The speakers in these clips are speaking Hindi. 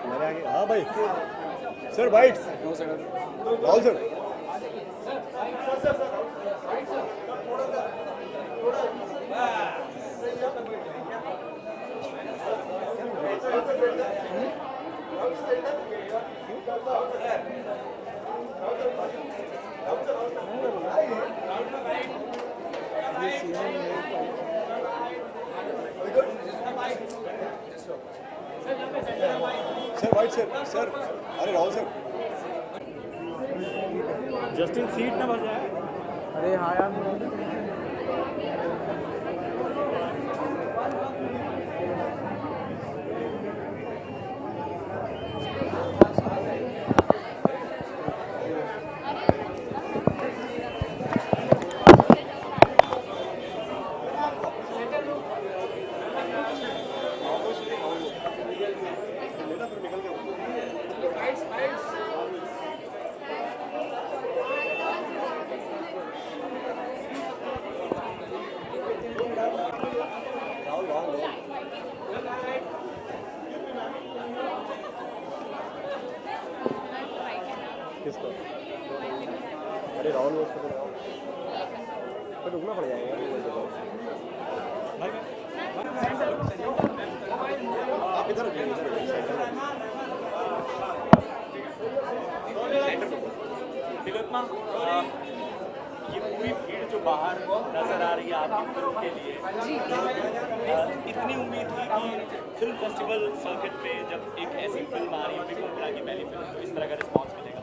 हमारे आगे हाँ भाई sir bytes Rahul sir sir white sir अरे राहुल सर जस्टिन सीट ना भर जाए। अरे हाँ यार किसको अरे राहुल वो उसको तो रुकना पड़ जाएगा आप इधर तिलोत्तमा, ये पूरी भीड़ जो बाहर नजर आ रही है आपकी फिल्म के लिए, इतनी उम्मीद थी कि फिल्म फेस्टिवल सर्किट पे जब एक ऐसी फिल्म आ रही है कोंकणा की पहली फिल्म, तो इस तरह का रिस्पॉन्स मिलेगा?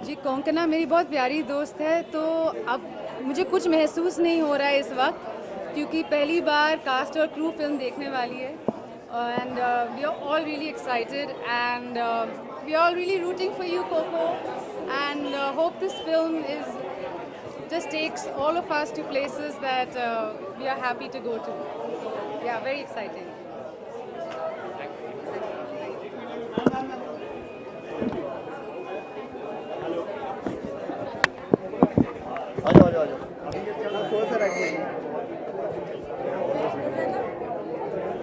जी, कोंकणा मेरी बहुत प्यारी दोस्त है, तो अब मुझे कुछ महसूस नहीं हो रहा है इस वक्त, क्योंकि पहली बार कास्ट और क्रू फिल्म देखने वाली है and we are all really excited and we are all really rooting for you Koko and hope this film is just takes all of us to places that we are happy to go to. Yeah, very exciting. आ जाओ थोड़ा सा रख लीजिए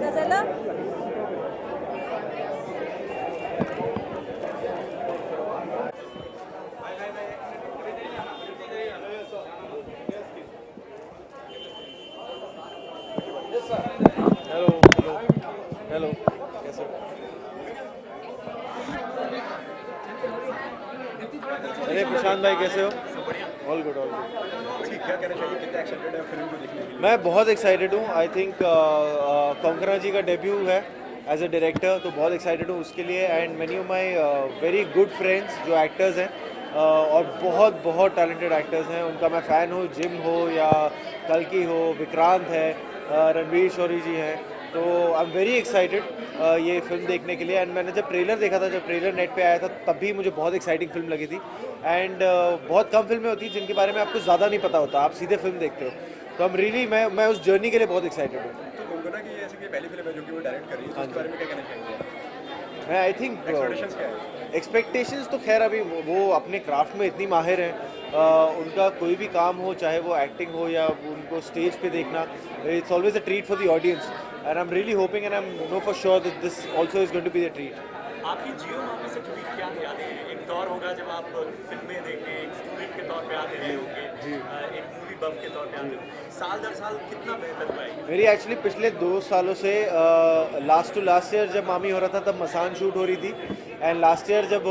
नजला हेलो कैसे हो अरे प्रशांत भाई कैसे हो ऑल गुड क्या कहना चाहिए कितना एक्साइटेड है फिल्म को देखने के लिए मैं बहुत एक्साइटेड हूँ आई थिंक कोंकणा जी का डेब्यू है एज अ डायरेक्टर तो बहुत एक्साइटेड हूँ उसके लिए and many of my very good friends जो एक्टर्स हैं और बहुत बहुत टैलेंटेड एक्टर्स हैं उनका मैं फ़ैन हूँ जिम हो या कल्की हो विक्रांत है रणवीर शौरी जी हैं तो आई एम वेरी एक्साइटेड ये फिल्म देखने के लिए एंड मैंने जब ट्रेलर देखा था जब ट्रेलर नेट पे आया था तब भी मुझे बहुत एक्साइटिंग फिल्म लगी थी एंड बहुत कम फिल्में होती हैं जिनके बारे में आपको ज़्यादा नहीं पता होता आप सीधे फिल्म देखते हो तो हम रियली मैं उस जर्नी के लिए बहुत एक्साइटेड हूँ तो कोंकणा की ऐसी पहली फिल्म है जो कि वो डायरेक्ट कर रही है तो उसके बारे में क्या कहना चाहिए मैं आई थिंक एक्सपेक्टेशंस तो खैर अभी वो अपने क्राफ्ट में इतनी माहिर हैं उनका कोई भी काम हो चाहे वो एक्टिंग हो या उनको स्टेज पे देखना it's always a treat for the audience and I am really hoping and I am know for sure that this also is going to be the treat आपकी जियो मामी से जुड़ी क्या यादें हैं? एक दौर होगा जब आप फिल्में देखने एक स्टूडेंट के तौर पे आते रहे होंगे, एक मूवी बफ के तौर पे आते हो, साल दर साल कितना बेहतर हुआ है? मेरी एक्चुअली पिछले 2 सालों से लास्ट टू लास्ट ईयर जब मामी हो रहा था तब मसान शूट हो रही थी एंड लास्ट ईयर जब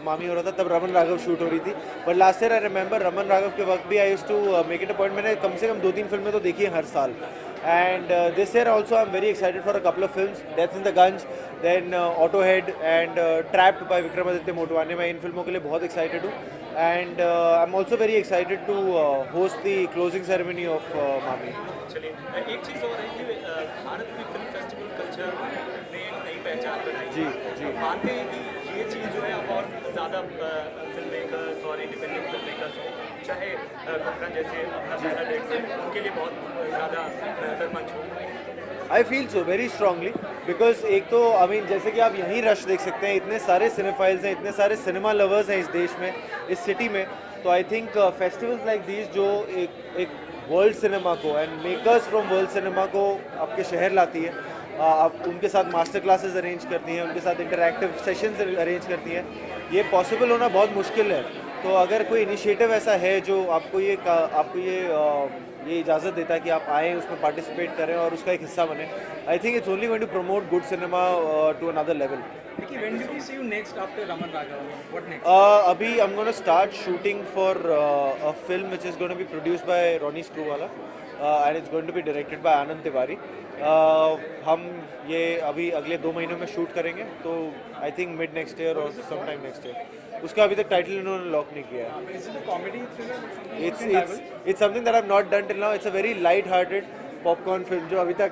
मामी हो रहा था तब रमन राघव शूट हो रही थी but last year I remember Raman Raghav के वक्त भी I used to make it a point मैंने कम से कम 2-3 फिल्में तो देखी हैं हर साल and this year also I'm very excited for a couple of films Death in the Gunge then Autohead and Trapped by Vikramaditya Motwane मैं इन फिल्मों के लिए बहुत excited हूँ and I'm also very excited to host the closing ceremony of Mami चलिए एक चीज़ और है कि भारत में फिल्म फेस्टिवल कल्चर ने एक नई पहचान बनाई जी मानते हैं कि ये चीज़ जो है अब और ज़्यादा फिल्म मेकर्स और इंडिपेंडेंट फिल्म मेकर्स हो चाहे कोंकणा जैसे अपना पहला डेट से उनके लिए बहुत ज़्यादा बेहतर मंच हो I feel so very strongly because एक तो आई मीन जैसे कि आप यहीं रश देख सकते हैं इतने सारे सिनेफाइल्स हैं इतने सारे सिनेमा लवर्स हैं इस देश में इस सिटी में तो I think festivals like these जो एक वर्ल्ड सिनेमा को and makers from world cinema को आपके शहर लाती है आप उनके साथ मास्टर क्लासेस अरेंज करती हैं, उनके साथ इंटरैक्टिव सेशंस अरेंज करती हैं। ये पॉसिबल होना बहुत मुश्किल है। तो अगर कोई इनिशिएटिव ऐसा है जो ये इजाज़त देता है कि आप आएँ, उसमें पार्टिसिपेट करें और उसका एक हिस्सा बने, I think it's only going to promote good cinema to another level. Vicky, when do we see you next after Raman Raghavan? What next? अभी I'm going to start shooting for a film which is going to be produced by Ronnie Screwvala and it's going to be directed by Anand Tiwari. हम ये अभी अगले 2 महीनों में शूट करेंगे, तो I think mid next year और सम टाइम नेक्स्ट ईयर। उसका अभी तक टाइटल इन्होंने लॉक नहीं किया है। Is it a comedy thriller or something? It's something that I've not done till now. It's a very light-hearted popcorn film जो अभी तक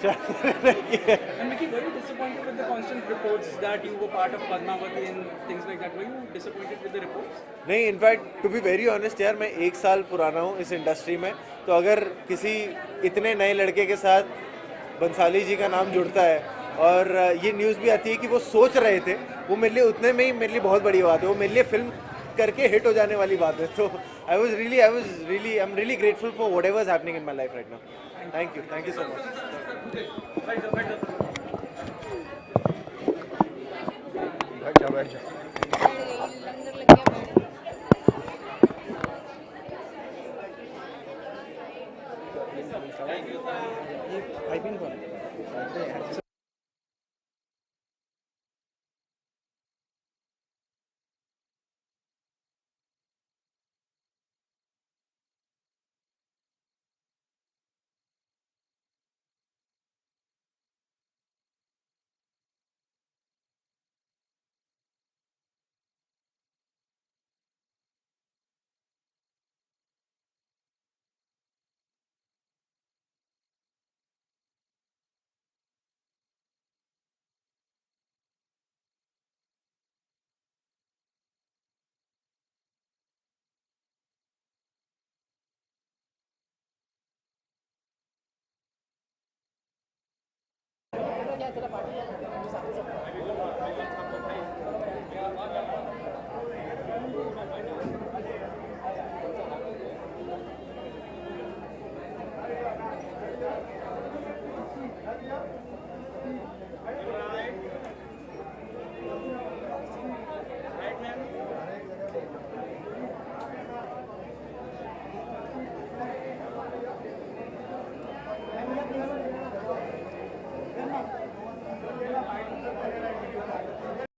नहीं की है। And Vicky, were you disappointed with the constant reports that you were part of Padmavati and things like that? Were you disappointed with the reports? नहीं, in fact to be very honest यार, मैं 1 साल पुराना हूँ इस इंडस्ट्री में, तो अगर किसी इतने नए लड़के के साथ बंसाली जी का नाम जुड़ता है और ये न्यूज़ भी आती है कि वो सोच रहे थे, वो मेरे लिए उतने में ही मेरे लिए बहुत बड़ी बात है। वो मेरे लिए फिल्म करके हिट हो जाने वाली बात है। तो आई am really grateful for what ever is happening in my life right now. Thank you so much. बैठ जाओ। लंगर लग गया। I've been